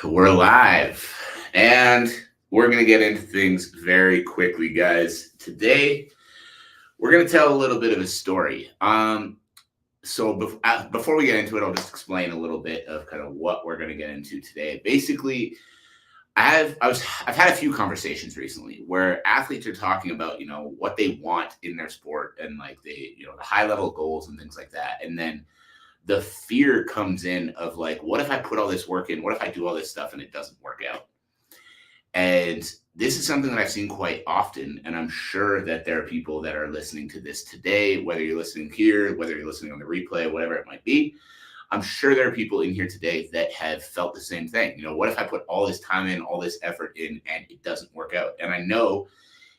We're live and we're going to get into things very quickly, guys. Today, we're going to tell a little bit of a story. Before we get into it, I'll just explain a little bit of kind of what we're going to get into today. Basically, I've had a few conversations recently where athletes are talking about, what they want in their sport and like the high level goals and things like that. And then the fear comes in of like, what if I put all this work in? What if I do all this stuff and it doesn't work out? And this is something that I've seen quite often. And I'm sure that there are people that are listening to this today, whether you're listening here, whether you're listening on the replay, whatever it might be. I'm sure there are people in here today that have felt the same thing. What if I put all this time in, all this effort in, and it doesn't work out? And I know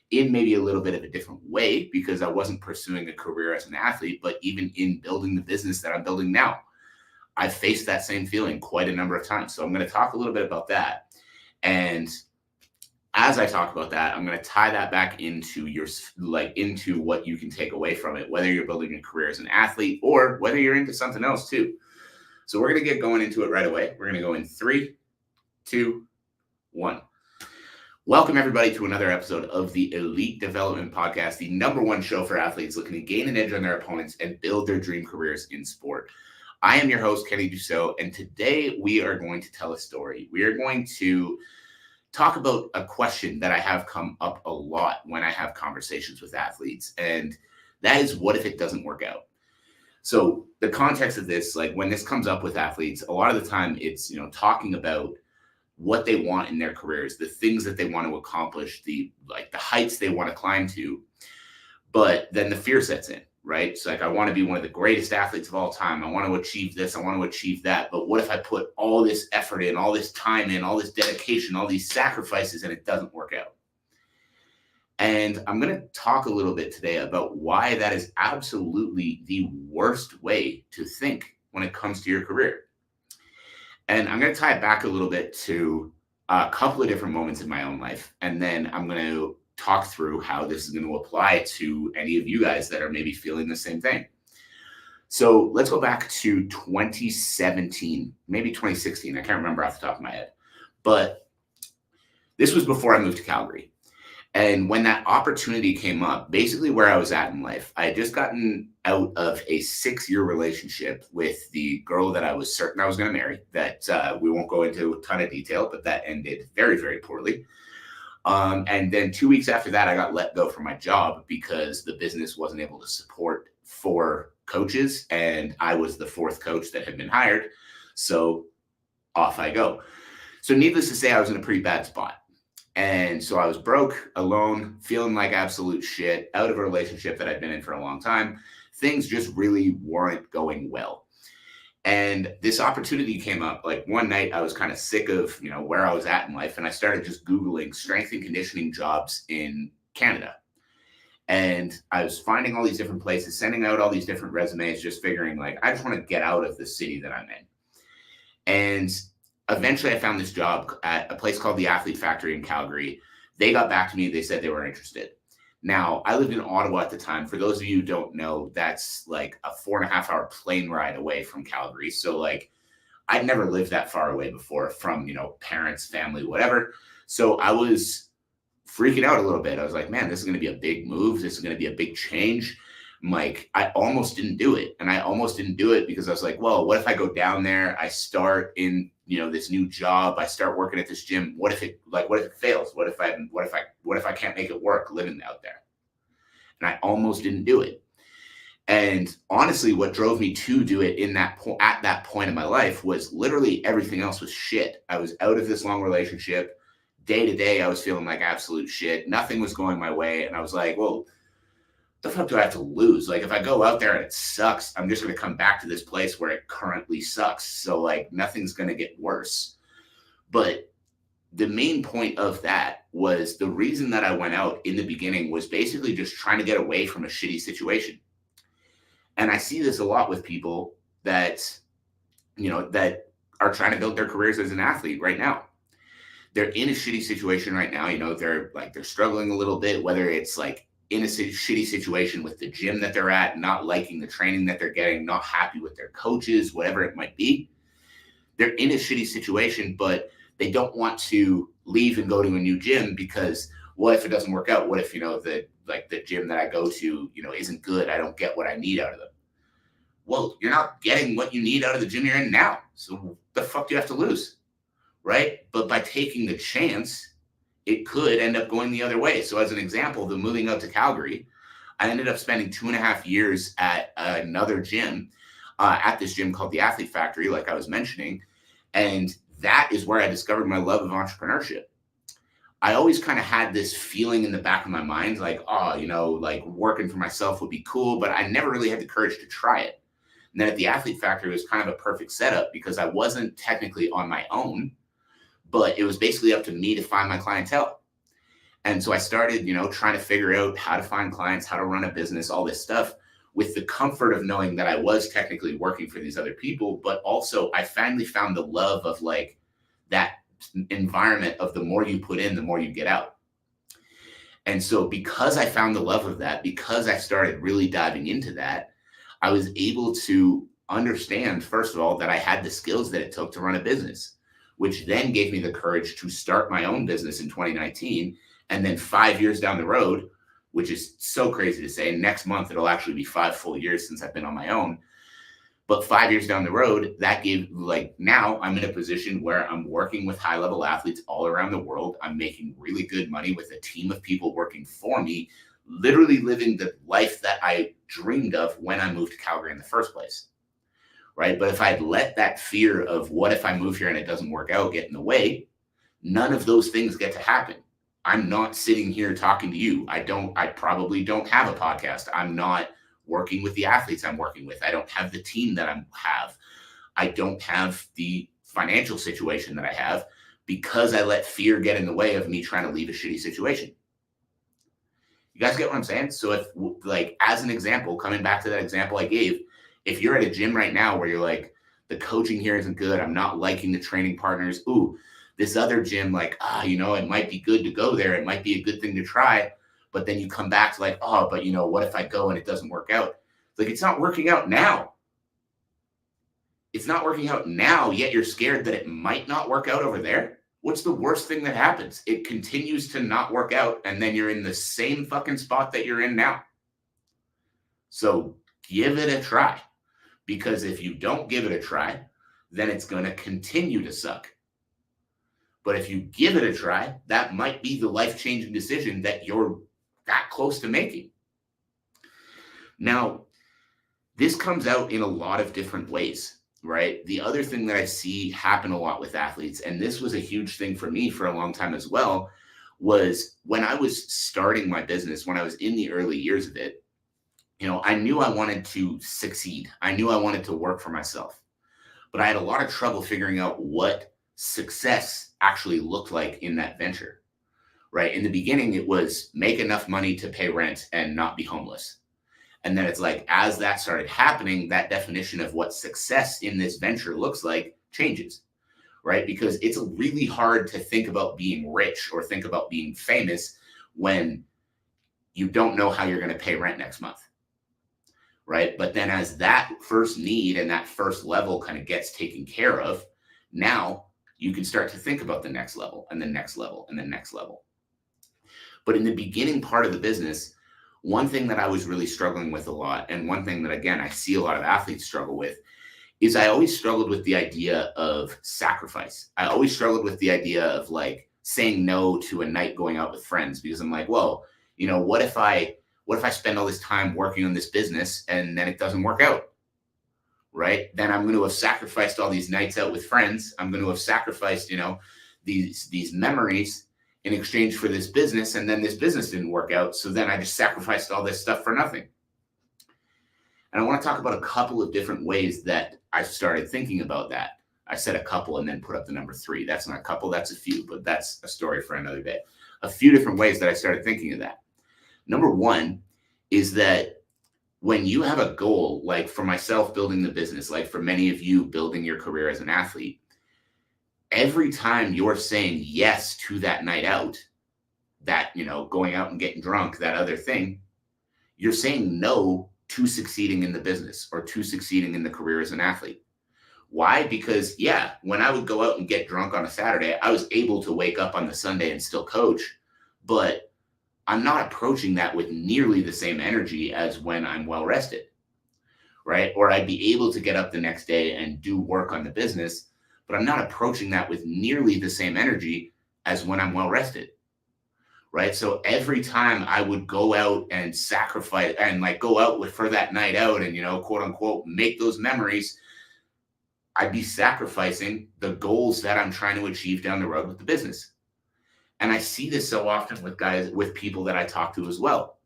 in maybe a little bit of a different way because I wasn't pursuing a career as an athlete, but even in building the business that I'm building now, I've faced that same feeling quite a number of times. So I'm going to talk a little bit about that. And as I talk about that, I'm going to tie that back into into what you can take away from it, whether you're building a career as an athlete or whether you're into something else too. So we're going to get going into it right away. We're going to go in 3, 2, 1. Welcome, everybody, to another episode of the Elite Development Podcast, the #1 show for athletes looking to gain an edge on their opponents and build their dream careers in sport. I am your host, Kenny Dussault, and today we are going to tell a story. We are going to talk about a question that I have come up a lot when I have conversations with athletes, and that is, what if it doesn't work out? So the context of this, like when this comes up with athletes, a lot of the time it's, talking about what they want in their careers, the things that they want to accomplish, the heights they want to climb to. But then the fear sets in, right? It's like, I want to be one of the greatest athletes of all time. I want to achieve this. I want to achieve that. But what if I put all this effort in, all this time in, all this dedication, all these sacrifices, and it doesn't work out? And I'm going to talk a little bit today about why that is absolutely the worst way to think when it comes to your career. And I'm going to tie it back a little bit to a couple of different moments in my own life. And then I'm going to talk through how this is going to apply to any of you guys that are maybe feeling the same thing. So let's go back to 2017, maybe 2016. I can't remember off the top of my head. But this was before I moved to Calgary. And when that opportunity came up, basically where I was at in life, I had just gotten out of a 6-year relationship with the girl that I was certain I was going to marry. That we won't go into a ton of detail, but that ended very, very poorly. And then 2 weeks after that, I got let go from my job because the business wasn't able to support 4 coaches, and I was the 4th coach that had been hired. So off I go. So needless to say, I was in a pretty bad spot. And so I was broke, alone, feeling like absolute shit, out of a relationship that I'd been in for a long time. Things just really weren't going well. And this opportunity came up. Like one night I was kind of sick of, where I was at in life. And I started just Googling strength and conditioning jobs in Canada. And I was finding all these different places, sending out all these different resumes, just figuring like, I just want to get out of the city that I'm in. And eventually I found this job at a place called the Athlete Factory in Calgary. They got back to me. They said they were interested. Now, I lived in Ottawa at the time. For those of you who don't know, that's like a 4.5-hour plane ride away from Calgary. So like, I'd never lived that far away before from, parents, family, whatever. So I was freaking out a little bit. I was like, man, this is going to be a big move. This is going to be a big change. Like, I almost didn't do it. And I almost didn't do it because I was like, well, what if I go down there? I start in, this new job. I start working at this gym. What if it fails? What if I can't make it work living out there? And I almost didn't do it. And honestly, what drove me to do it at that point in my life was literally everything else was shit. I was out of this long relationship. Day to day, I was feeling like absolute shit. Nothing was going my way. And I was like, well, the fuck do I have to lose? Like, if I go out there and it sucks, I'm just going to come back to this place where it currently sucks. So like, nothing's going to get worse. But the main point of that was the reason that I went out in the beginning was basically just trying to get away from a shitty situation. And I see this a lot with people that, that are trying to build their careers as an athlete right now. They're in a shitty situation right now. They're struggling a little bit, whether it's like in a shitty situation with the gym that they're at, not liking the training that they're getting, not happy with their coaches, whatever it might be. They're in a shitty situation, but they don't want to leave and go to a new gym because what if it doesn't work out? What if, the gym that I go to, isn't good? I don't get what I need out of them. Well, you're not getting what you need out of the gym you're in now. So the fuck do you have to lose? Right? But by taking the chance, it could end up going the other way. So as an example, the moving out to Calgary, I ended up spending 2.5 years at another gym, at this gym called the Athlete Factory, like I was mentioning. And that is where I discovered my love of entrepreneurship. I always kind of had this feeling in the back of my mind, like, like working for myself would be cool, but I never really had the courage to try it. And then at the Athlete Factory, it was kind of a perfect setup because I wasn't technically on my own, but it was basically up to me to find my clientele. And so I started, trying to figure out how to find clients, how to run a business, all this stuff with the comfort of knowing that I was technically working for these other people. But also I finally found the love of like that environment of the more you put in, the more you get out. And so because I found the love of that, because I started really diving into that, I was able to understand, first of all, that I had the skills that it took to run a business, which then gave me the courage to start my own business in 2019. And then 5 years down the road, which is so crazy to say, next month, it'll actually be 5 full years since I've been on my own. But 5 years down the road, that gave, now I'm in a position where I'm working with high-level athletes all around the world. I'm making really good money with a team of people working for me, literally living the life that I dreamed of when I moved to Calgary in the first place, right? But if I'd let that fear of what if I move here and it doesn't work out get in the way, none of those things get to happen. I'm not sitting here talking to you. I probably don't have a podcast. I'm not working with the athletes I'm working with. I don't have the team that I have. I don't have the financial situation that I have because I let fear get in the way of me trying to leave a shitty situation. You guys get what I'm saying? So if, as an example, coming back to that example I gave, if you're at a gym right now where you're like, the coaching here isn't good, I'm not liking the training partners. Ooh, this other gym, it might be good to go there. It might be a good thing to try. But then you come back to what if I go and it doesn't work out? It's not working out now. It's not working out now, yet you're scared that it might not work out over there. What's the worst thing that happens? It continues to not work out, and then you're in the same fucking spot that you're in now. So give it a try, because if you don't give it a try, then it's going to continue to suck. But if you give it a try, that might be the life-changing decision that you're that close to making. Now, this comes out in a lot of different ways, right? The other thing that I see happen a lot with athletes, and this was a huge thing for me for a long time as well, was when I was starting my business, when I was in the early years of it, I knew I wanted to succeed. I knew I wanted to work for myself, but I had a lot of trouble figuring out what success actually looked like in that venture, right? In the beginning, it was make enough money to pay rent and not be homeless. And then it's like, as that started happening, that definition of what success in this venture looks like changes, right? Because it's really hard to think about being rich or think about being famous when you don't know how you're going to pay rent next month, right? But then as that first need and that first level kind of gets taken care of, now you can start to think about the next level and the next level and the next level. But in the beginning part of the business, one thing that I was really struggling with a lot, and one thing that, again, I see a lot of athletes struggle with, is I always struggled with the idea of sacrifice. I always struggled with the idea of saying no to a night going out with friends, because I'm like, well, what if I spend all this time working on this business and then it doesn't work out, right? Then I'm going to have sacrificed all these nights out with friends. I'm going to have sacrificed, these memories in exchange for this business, and then this business didn't work out. So then I just sacrificed all this stuff for nothing. And I want to talk about a couple of different ways that I started thinking about that. I said a couple and then put up the number 3. That's not a couple, that's a few, but that's a story for another day. A few different ways that I started thinking of that. Number one is that when you have a goal, like for myself building the business, like for many of you building your career as an athlete, every time you're saying yes to that night out, that, going out and getting drunk, that other thing, you're saying no to succeeding in the business or to succeeding in the career as an athlete. Why? Because, yeah, when I would go out and get drunk on a Saturday, I was able to wake up on the Sunday and still coach, but I'm not approaching that with nearly the same energy as when I'm well rested, right? Or I'd be able to get up the next day and do work on the business, but I'm not approaching that with nearly the same energy as when I'm well rested, right? So every time I would go out and sacrifice and like go out with for that night out and, quote unquote, make those memories, I'd be sacrificing the goals that I'm trying to achieve down the road with the business. And I see this so often with people that I talk to as well,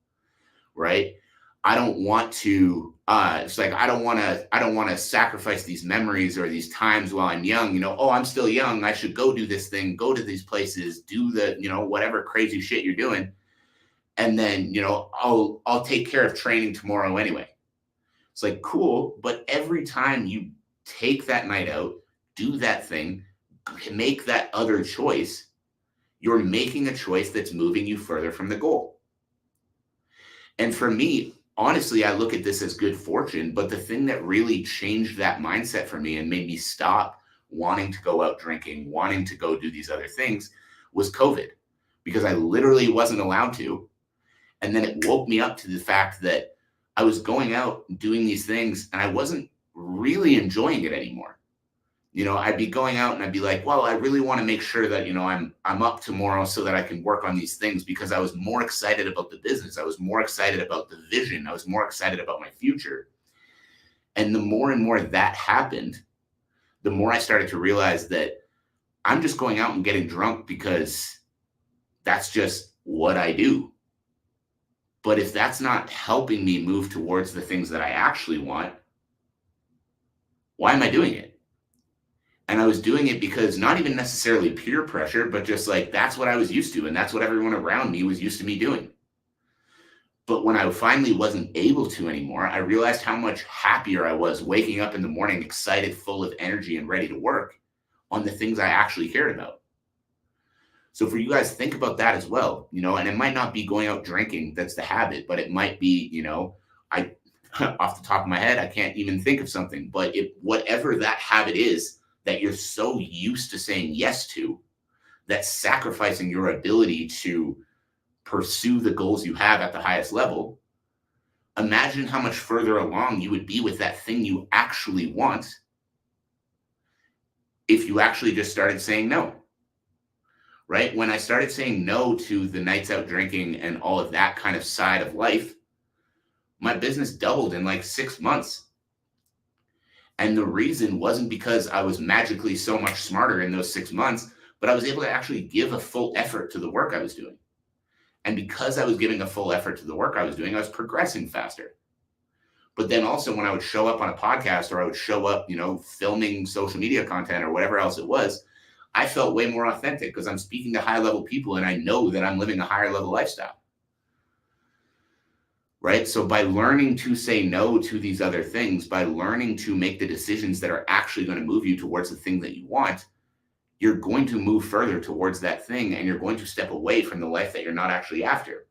right? I don't want to, it's like, I don't want to sacrifice these memories or these times while I'm young, oh, I'm still young. I should go do this thing, go to these places, do the, whatever crazy shit you're doing. And then, I'll take care of training tomorrow anyway. It's like, cool. But every time you take that night out, do that thing, make that other choice, you're making a choice that's moving you further from the goal. And for me, honestly, I look at this as good fortune, but the thing that really changed that mindset for me and made me stop wanting to go out drinking, wanting to go do these other things was COVID, because I literally wasn't allowed to. And then it woke me up to the fact that I was going out and doing these things and I wasn't really enjoying it anymore. I'd be going out and I'd be like, well, I really want to make sure that, I'm up tomorrow so that I can work on these things, because I was more excited about the business. I was more excited about the vision. I was more excited about my future. And the more and more that happened, the more I started to realize that I'm just going out and getting drunk because that's just what I do. But if that's not helping me move towards the things that I actually want, why am I doing it? And I was doing it because not even necessarily peer pressure, but just like, that's what I was used to. And that's what everyone around me was used to me doing. But when I finally wasn't able to anymore, I realized how much happier I was waking up in the morning, excited, full of energy and ready to work on the things I actually cared about. So for you guys, think about that as well, and it might not be going out drinking. That's the habit, but it might be, I, off the top of my head, I can't even think of something, but whatever that habit is, that you're so used to saying yes to, that's sacrificing your ability to pursue the goals you have at the highest level. Imagine how much further along you would be with that thing you actually want if you actually just started saying no, right? When I started saying no to the nights out drinking and all of that kind of side of life, my business doubled in like 6 months. And the reason wasn't because I was magically so much smarter in those 6 months, but I was able to actually give a full effort to the work I was doing. And because I was giving a full effort to the work I was doing, I was progressing faster. But then also when I would show up on a podcast or I would show up, filming social media content or whatever else it was, I felt way more authentic because I'm speaking to high level people and I know that I'm living a higher level lifestyle. Right? So by learning to say no to these other things, by learning to make the decisions that are actually going to move you towards the thing that you want, you're going to move further towards that thing and you're going to step away from the life that you're not actually after.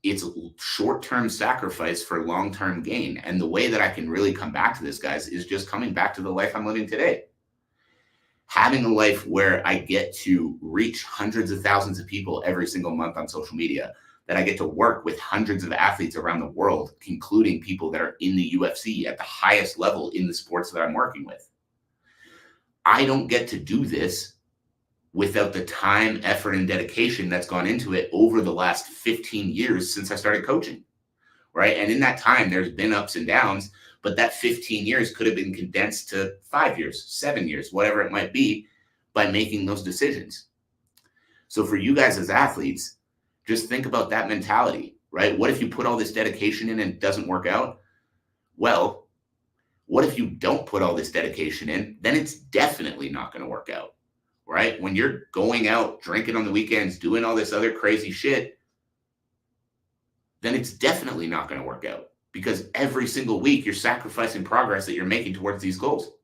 It's short-term sacrifice for long-term gain. And the way that I can really come back to this, guys, is just coming back to the life I'm living today. Having a life where I get to reach hundreds of thousands of people every single month on social media, that I get to work with hundreds of athletes around the world, including people that are in the UFC at the highest level in the sports that I'm working with. I don't get to do this without the time, effort, and dedication that's gone into it over the last 15 years since I started coaching, right? And in that time, there's been ups and downs, but that 15 years could have been condensed to 5 years, 7 years, whatever it might be, by making those decisions. So for you guys as athletes, just think about that mentality, right? What if you put all this dedication in and it doesn't work out? Well, what if you don't put all this dedication in? Then it's definitely not going to work out, right? When you're going out, drinking on the weekends, doing all this other crazy shit, then it's definitely not going to work out, because every single week you're sacrificing progress that you're making towards these goals.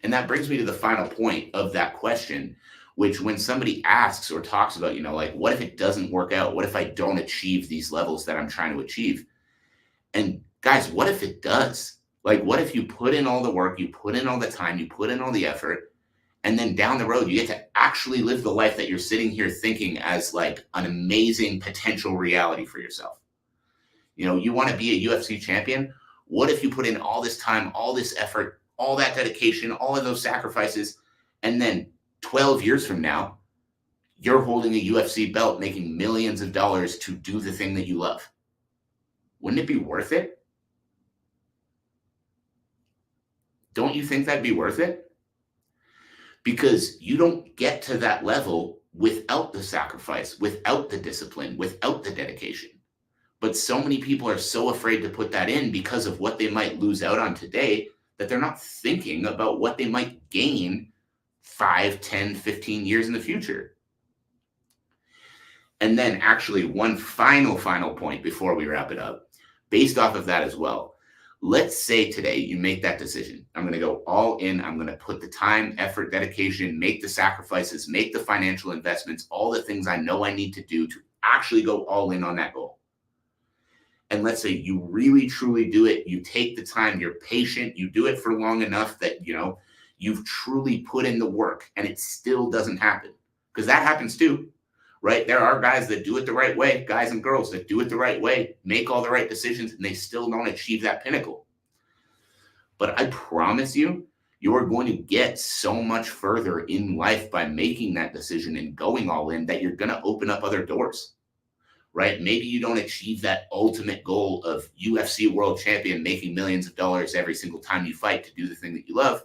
And that brings me to the final point of that question, which when somebody asks or talks about, like, what if it doesn't work out? What if I don't achieve these levels that I'm trying to achieve? And guys, what if it does? Like, what if you put in all the work, you put in all the time, you put in all the effort, and then down the road, you get to actually live the life that you're sitting here thinking as like an amazing potential reality for yourself. You want to be a UFC champion. What if you put in all this time, all this effort, all that dedication, all of those sacrifices, and then 12 years from now, you're holding a UFC belt, making millions of dollars to do the thing that you love? Wouldn't it be worth it? Don't you think that'd be worth it? Because you don't get to that level without the sacrifice, without the discipline, without the dedication. But so many people are so afraid to put that in because of what they might lose out on today that they're not thinking about what they might gain 5, 10, 15 years in the future. And then actually one final point before we wrap it up, based off of that as well. Let's say today you make that decision. I'm going to go all in. I'm going to put the time, effort, dedication, make the sacrifices, make the financial investments, all the things I know I need to do to actually go all in on that goal. And let's say you really, truly do it. You take the time, you're patient, you do it for long enough that, you've truly put in the work and it still doesn't happen. Because that happens too, right? There are guys that do it the right way, guys and girls that do it the right way, make all the right decisions, and they still don't achieve that pinnacle. But I promise you, you're going to get so much further in life by making that decision and going all in that you're going to open up other doors. Right? Maybe you don't achieve that ultimate goal of UFC world champion, making millions of dollars every single time you fight to do the thing that you love.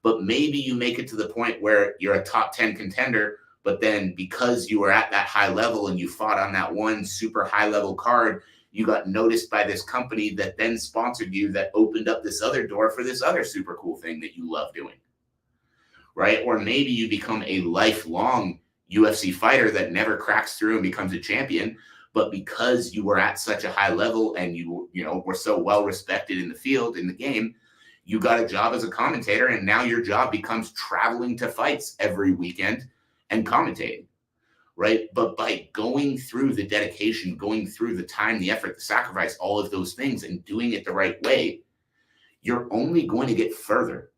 But maybe you make it to the point where you're a top 10 contender, but then because you were at that high level and you fought on that one super high level card, you got noticed by this company that then sponsored you, that opened up this other door for this other super cool thing that you love doing. Right? Or maybe you become a lifelong UFC fighter that never cracks through and becomes a champion. But because you were at such a high level and you were so well respected in the field, in the game, you got a job as a commentator, and now your job becomes traveling to fights every weekend and commentating, right? But by going through the dedication, going through the time, the effort, the sacrifice, all of those things, and doing it the right way, you're only going to get further.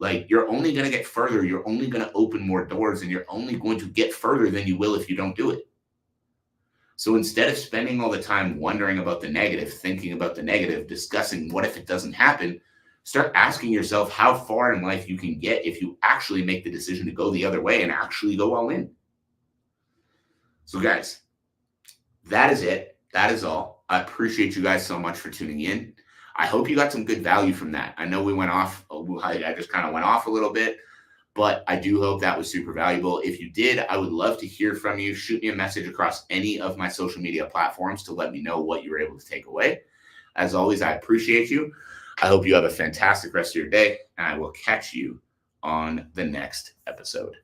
Like, you're only going to get further. You're only going to open more doors, and you're only going to get further than you will if you don't do it. So instead of spending all the time wondering about the negative, thinking about the negative, discussing what if it doesn't happen, start asking yourself how far in life you can get if you actually make the decision to go the other way and actually go all in. So guys, that is it. That is all. I appreciate you guys so much for tuning in. I hope you got some good value from that. I know we went off. I just kind of went off a little bit. But I do hope that was super valuable. If you did, I would love to hear from you. Shoot me a message across any of my social media platforms to let me know what you were able to take away. As always, I appreciate you. I hope you have a fantastic rest of your day, and I will catch you on the next episode.